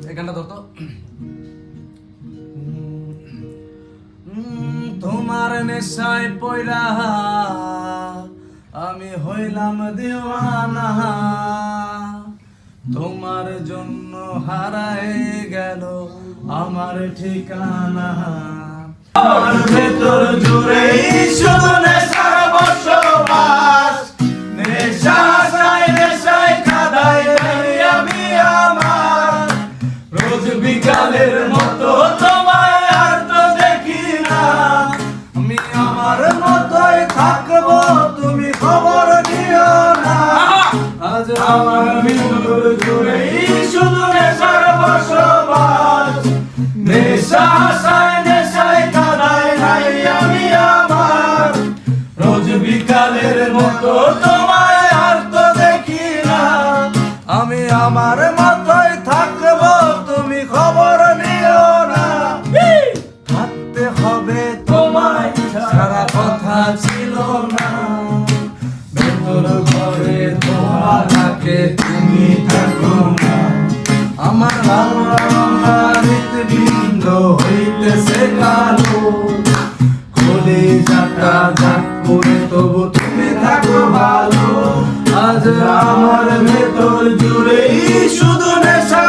এই গানটা ধরতো। তোমার নেশায় পয়রা আমি হইলাম দেওয়ানা, তোমার জন্য হারায় গেল আমার ঠিকানা। আমার ভেতর জুড়েই শুধু নেশার বসবাস, নেশায় নেশায় কাদায় আমি আমার। রোজ বিকালের মতো তোমায় আর তো দেখি না, আমি আমার মতোই থাকবো, তুমি খবর দিও না। আজ আমার ভেতর জুড়েই শুধু নেশার বসবাস, নেশায় নেশায় কাদায় নাই আমি আমার। রোজ বিকালের মতো তোমায় আর তো দেখি না, আমি আমার মতোই থাকবো, তুমি খবর নিও না। থাকতে হবে তোমায় সারা কথা ছিল না, ভেতর ঘরে তোমার থাকে তুমি থাকো না। আমার হৃদপিণ্ড হইতেছে কালো, খুলে যাটা যাক করে তবু তুমি থাকো ভালো। আজ আমার ভেতর জুড়েই শুধু নেশা